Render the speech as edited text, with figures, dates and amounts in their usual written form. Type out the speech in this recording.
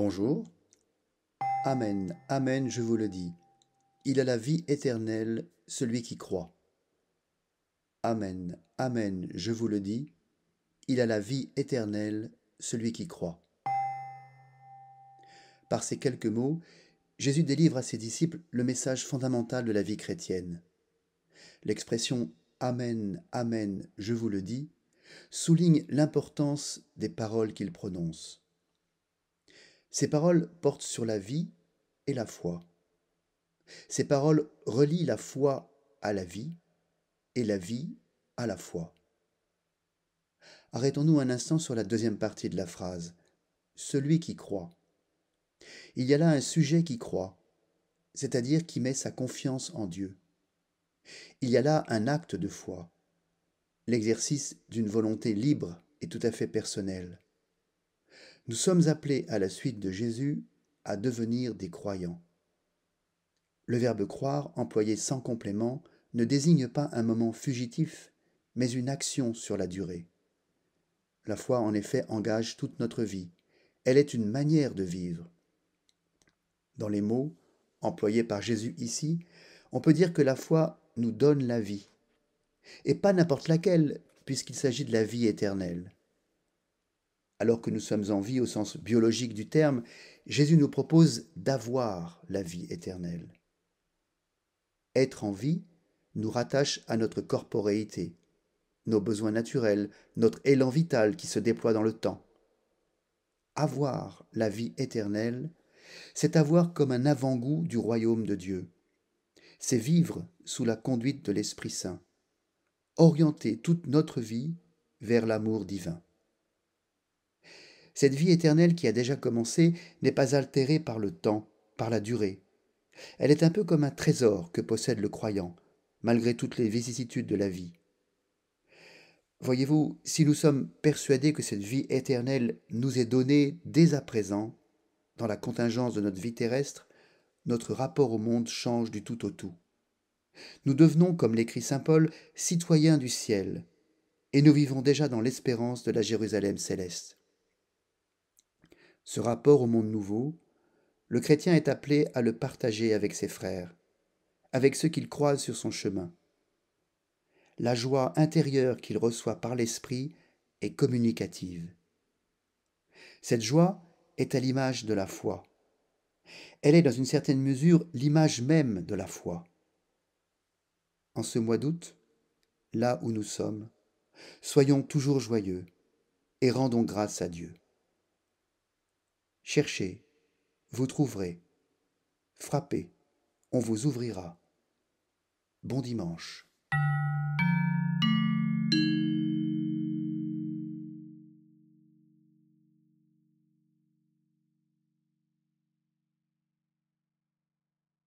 Bonjour. Amen, Amen, je vous le dis. Il a la vie éternelle, celui qui croit. Amen, Amen, je vous le dis. Il a la vie éternelle, celui qui croit. Par ces quelques mots, Jésus délivre à ses disciples le message fondamental de la vie chrétienne. L'expression Amen, Amen, je vous le dis souligne l'importance des paroles qu'il prononce. Ces paroles portent sur la vie et la foi. Ces paroles relient la foi à la vie et la vie à la foi. Arrêtons-nous un instant sur la deuxième partie de la phrase. Celui qui croit. Il y a là un sujet qui croit, c'est-à-dire qui met sa confiance en Dieu. Il y a là un acte de foi, l'exercice d'une volonté libre et tout à fait personnelle. Nous sommes appelés à la suite de Jésus à devenir des croyants. Le verbe croire, employé sans complément, ne désigne pas un moment fugitif, mais une action sur la durée. La foi, en effet, engage toute notre vie. Elle est une manière de vivre. Dans les mots employés par Jésus ici, on peut dire que la foi nous donne la vie. Et pas n'importe laquelle, puisqu'il s'agit de la vie éternelle. Alors que nous sommes en vie au sens biologique du terme, Jésus nous propose d'avoir la vie éternelle. Être en vie nous rattache à notre corporéité, nos besoins naturels, notre élan vital qui se déploie dans le temps. Avoir la vie éternelle, c'est avoir comme un avant-goût du royaume de Dieu. C'est vivre sous la conduite de l'Esprit Saint, orienter toute notre vie vers l'amour divin. Cette vie éternelle qui a déjà commencé n'est pas altérée par le temps, par la durée. Elle est un peu comme un trésor que possède le croyant, malgré toutes les vicissitudes de la vie. Voyez-vous, si nous sommes persuadés que cette vie éternelle nous est donnée dès à présent, dans la contingence de notre vie terrestre, notre rapport au monde change du tout au tout. Nous devenons, comme l'écrit saint Paul, citoyens du ciel, et nous vivons déjà dans l'espérance de la Jérusalem céleste. Ce rapport au monde nouveau, le chrétien est appelé à le partager avec ses frères, avec ceux qu'il croise sur son chemin. La joie intérieure qu'il reçoit par l'Esprit est communicative. Cette joie est à l'image de la foi. Elle est dans une certaine mesure l'image même de la foi. En ce mois d'août, là où nous sommes, soyons toujours joyeux et rendons grâce à Dieu. Cherchez, vous trouverez. Frappez, on vous ouvrira. Bon dimanche.